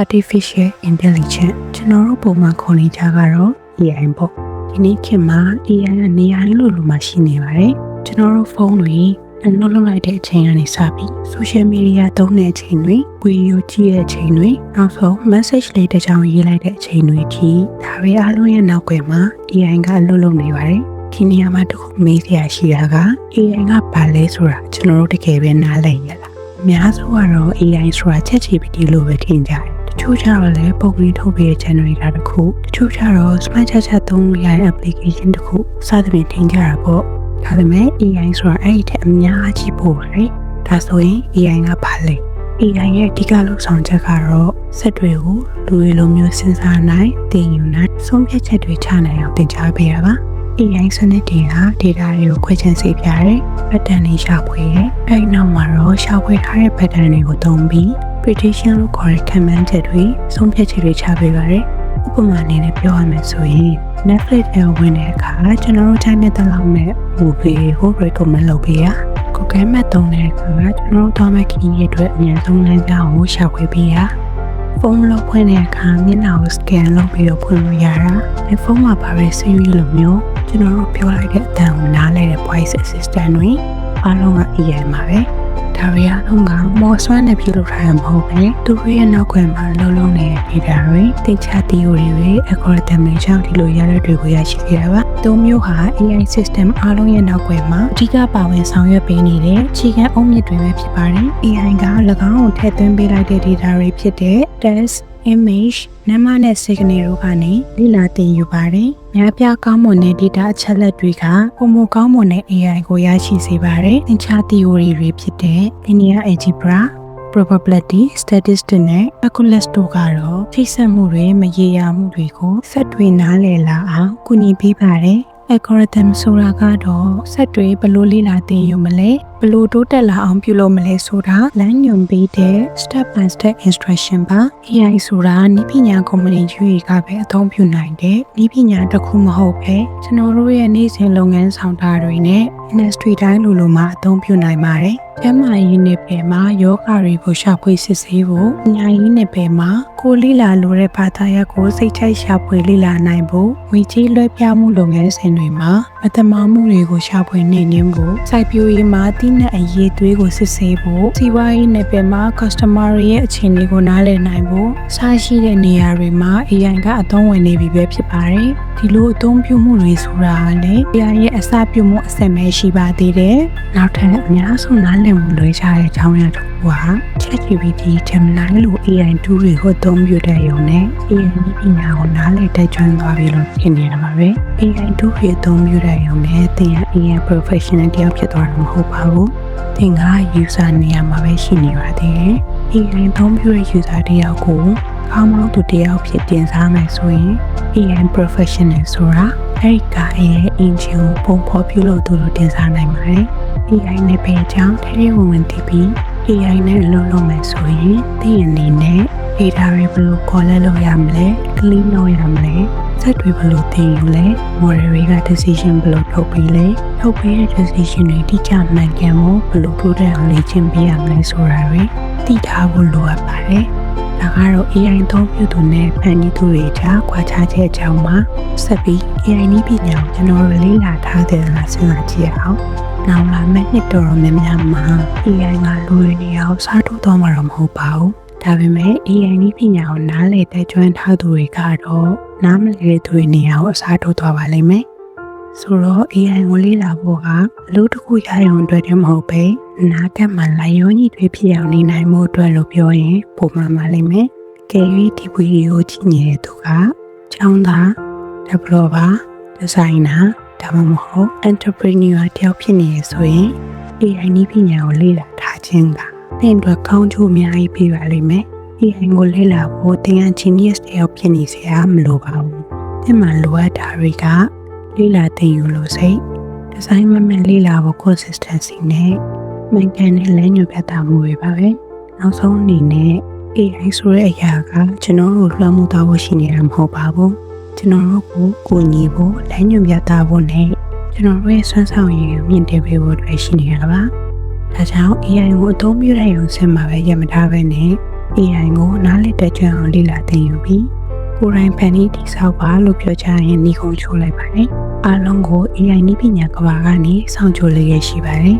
Artificial Intelligence ကျွန်တော်တို့ပုံမှန်ခေါ်နေကြကတော့ AI ပေါ့ဒီနေ့ခေတ်မှာ AI ကနေရာလို့လိုမှရှိနေပါတယ်ကျွန်တော်တို့ဖုန်းတွေအလုပ်လုပ်လိုက်တဲ့အချိန်ကနေစပြီး social media သုံးတဲ့အချိန်တွေ video ကြည့်တဲ့အချိန်တွေနောက်ဆုံး message လေးတစ်ကြောင်းရေးလိုက်တဲ့အချိန်တွေထိဒါပဲအားလုံးရဲ့နောက်ွယ်မှာ AI ကအလုပ်လုပ်နေပါတယ်ဒီနေရာမှာတစ်ခုမေးစရာရှိတာက AI ကဘာလဲဆိုတာကျွန်တော်တို့တကယ်ပဲနားလည်ရလားအများစုကတော့ AI ဆိုတာ ChatGPT လို့ပဲထင်ကြတယ်တချို့ကျတော့လည်းပုံလေးထုတ်ပြီးတဲ့ channel တွေတစ်ခုတချို့ကျတော့ smart chat သုံးလို့ရတဲ့ application တစ်ခုစသဖြင့်ထင်ကြတာပေါ့ဒါပေမဲ့ AI ဆိုတာအဲ့ဒီထက်အများကြီးပိုပါတယ်ဒါဆိုရင် AI ကဘာလဲ AI ရဲ့အဓိကလုပ်ဆောင်ချက်ကတော့စက်တွေကိုလူတွေလိုမျိုးစဉ်းစားနိုင်သင်ယူနိုင်ဆုံးဖြတ်ချက်တွေချနိုင်အောင်သင်ကြားပေးတာပါ AI စနစ်တွေက data တွေကိုခွဲခြမ်းစေပြတယ် pattern တွေရှာဖွေတယ်အဲ့နောက်မှာတော့ရှာဖွေထားတဲ့ pattern တွေကိုသုံးပြီး prediction လို့ခေါ်တဲ့ command ချက်တွေဆုံးဖြတ်ချက်တွေချပေးပါတယ်ဥပမာအနေနဲ့ပြောရမယ်ဆိုရင် Netflix ထဲဝင်တဲ့အခါကျွန်တော်တို့ချိန်တဲ့လောက်နဲ့ movie ကို recommend လုပ်ပေးရ Google Map သုံးတဲ့အခါကျွန်တော်တို့သွားမယ့်ခရီးရဲ့အတွက်အများဆုံးလမ်းကြောင်းကိုရှာဖွေပေးရဖုန်းလောက်ဖွင့်တဲ့အခါမျက်နှာကို scan လုပ်ပြီးတော့ဖွင့်လို့ရတာဒီဖုန်းမှာပါတဲ့ Siri လိုမျိုးကျွန်တော်တို့ပြောလိုက်တဲ့အတန်ကိုနားလဲတဲ့ voice assistant တွေအားလုံးက AI မှာပဲဒါတွေအားလုံးက more smart နဲ့ပြုလုပ်ထားတာမဟုတ်ပဲသူတို့ရဲ့နောက်ွယ်မှာလုံးနေတဲ့ data တွေသင်္ချာ theory တွေ algorithm တွေကြောင့်ဒီလိုရလဒ်တွေကိုရရှိခဲ့တာပါသုံးမျိုးဟာ AI system အားလုံးရဲ့နောက်ွယ်မှာအဓိကပါဝင်ဆောင်ရွက်ပေးနေတဲ့အခြေခံအုတ်မြစ်တွေပဲဖြစ်ပါတယ် AI က၎င်းကိုထည့်သွင်းပေးလိုက်တဲ့ data တွေဖြစ်တဲ့ text image နာမနဲ့ signal တို့ကနေလေ့လာသင်ယူပါတယ်။များပြားကောင်းမွန်တဲ့ data အချက်အလက်တွေကပုံမကောင်းမွန်တဲ့ AI ကိုရရှိစေပါတယ်။သင်္ချာ theory တွေဖြစ်တဲ့ linear algebra, probability, statistics နဲ့ calculus တို့ကတော့ထိစပ်မှုတွေမရေရာမှုတွေကိုစက်တွေနားလည်လာအောင်ကူညီပေးပါတယ်။ algorithm ဆိုတာကတော့စက်တွေဘယ်လိုလေ့လာသင်ယူမလဲဘယ်လိုတိုးတက်လာအောင်ပြုလုပ်မလဲဆိုတာလမ်းညွှန်ပေးတဲ့ step by step instruction ပါ AI ဆိုတာနည်းပညာကုမ္ပဏီကြီးတွေကပဲအသုံးပြုနိုင်တဲ့နည်းပညာတစ်ခုမဟုတ်ပဲကျွန်တော်တို့ရဲ့နေ့စဉ်လုပ်ငန်းဆောင်တာတွေနဲ့ industry တိုင်းလိုမှအသုံးပြုနိုင်ပါတယ်ကျန်းမာရေးနယ်ပယ်မှာယောဂတွေကိုရှာဖွေစစ်ဆေးဖို့ပညာရေးနယ်ပယ်မှာကိုလေ့လာလိုတဲ့ဘာသာရပ်ကိုစိတ်ချိုက်ရှာဖွေလေ့လာနိုင်ဖို့ငွေကြေးလွှဲပြောင်းမှုလုပ်ငန်းစဉ်တွေမှာမတမာမှုတွေကိုရှာဖွေနှိမ်နင်းဖို့စိုက်ပျိုးရေးမှာတိနဲ့အရေးသွေးကိုစစ်ဆေးဖို့စီးပွားရေးနယ်ပယ်မှာ customer တွေရဲ့အခြေအနေကိုနားလည်နိုင်ဖို့စရှိတဲ့နေရာတွေမှာ AI ကအသုံးဝင်နေပြီပဲဖြစ်ပါတယ်ဒီလိုအသုံးပြုမှုတွေဆိုတာလည်း AI ရဲ့အစပြုမှုအဆက်မဲရှိပါသေးတယ်နောက်ထပ်အများဆုံးနားလည်မှုလွဲခြားတဲ့အကြောင်းအရာတစ်ခုက ChatGPT Gemini လို AI tool တွေကိုအသုံးပြုတဲ့ရုံနဲ့ AI နည်းပညာကိုနားလည်တတ်ကျွမ်းသွားပြီလို့ထင်နေရမှာပဲ AI tool တွေအသုံးပြုတဲ့ရုံနဲ့သင်က AI professional တယောက်ဖြစ်သွားမှာမဟုတ်ပါဘူးသင်က user နေရာမှာပဲရှိနေပါသေးတယ် AI သုံးပြုတဲ့ user တယောက်ကိုကောင်းမွန်သူတယောက်ဖြစ်တင်စားမယ်ဆိုရင် AI professional ဆိုတာအဲ့ဒီကရဲ့ engine ကိုပုံဖော်ပြုလုပ်သူလို့တင်စားနိုင်ပါတယ် AI နဲ့ပဲကြောင်းထဲဝင်ဝင်တည်ပြီး AI နဲ့အလုပ်လုပ်မယ်ဆိုရင်သင်အနေနဲ့ data တွေဘယ်လိုခေါ်လဲလို့ရမလဲ clean လုပ်ရမလဲစက်တွေဘယ်လိုသင်ယူလဲ model တွေက decision ဘယ်လိုထုတ်ပေးလဲထုတ်ပေးတဲ့ decision တွေတိကျမှန်ကန်ဖို့ဘယ်လို product ကိုလေ့ကျင့်ပေးရမလဲဆိုတာတွေသိထားဖို့လိုအပ်ပါတယ်ဒါကတော့ AI သုံးပြုသူနဲ့ဖန်တီးသူတွေကြားကွာခြားချက်အကြောင်းမှာဆက်ပြီး AI နည်းပညာကိုကျွန်တော်တို့လေ့လာထားတဲ့လားစဉ်းစားကြည့်အောင်နောက်လာမယ့်နှစ်တော်များများမှာ AI ကလူတွေနေရာကိုစားထိုးသွားမှာတော့မဟုတ်ပါဘူးဒါပေမဲ့ AI နည်းပညာကိုနားလည်တဲ့ကျွမ်းထားသူတွေကတော့နားမလည်တဲ့သူတွေနေရာကိုအစားထိုးသွားပါလိမ့်မယ်ဆိုတော့ AI ကိုလေ့လာဖို့ကအလုပ်တစ်ခုရရုံအတွက်တည်းမဟုတ်ပဲအနာဂတ်မှာလိုက်ရောညီတွေဖြစ်အောင်နေနိုင်မှုအတွက်လို့ပြောရင်ပုံမှန်ပါလိမ့်မယ်ကဲ၍ဒီဗီဒီယိုကြည့်နေတဲ့သူကကျောင်းသား developer designer ဒါမှမဟုတ် entrepreneur တယောက်ဖြစ်နေရဆိုရင် AI နည်းပညာကိုလေ့လာထားခြင်းကသင်တို့ကောင်းကျိုးအများကြီးပေးပါလိမ့်မယ် AI ကိုလေ့လာဖို့သင်က genius တယောက်ဖြစ်နေစရာမလိုပါဘူးသင်မှာလိုအပ်တာတွေကလေ့လာသင်ယူလို့စိတ် design မဲ့လေ့လာဖို့ consistency နဲ့မှန်ကန်တဲ့လမ်းညွှန်ပြသမှုတွေပါပဲနောက်ဆုံးအနေနဲ့ AI ဆိုတဲ့အရာကကျွန်တော်တို့လွှမ်းမိုးသွားဖို့ရှိနေတာမဟုတ်ပါဘူးကျွန်တော်တို့ကိုကိုညီဖို့လမ်းညွှန်ပြသဖို့နဲ့ကျွန်တော်တို့ရဲ့စွမ်းဆောင်ရည်ကိုမြင့်တင်ပေးဖို့အတွက်ရှိနေတာပါဒါကြောင့် AI ကိုအသုံးပြုတဲ့ရုံစင်မှာပဲရမထားပဲနဲ့ AI ကိုနားလည်တတ်ကြအောင်လေ့လာသင်ယူပြီးကိုယ်တိုင်ဖန်တီးတည်ဆောက်ပါလို့ပြောချရင်ညီကုန်းချိုးလိုက်ပါတယ်အားလုံးကို AI နည်းပညာကဘာကနေစောင့်ကြိုလျက်ရှိပါတယ်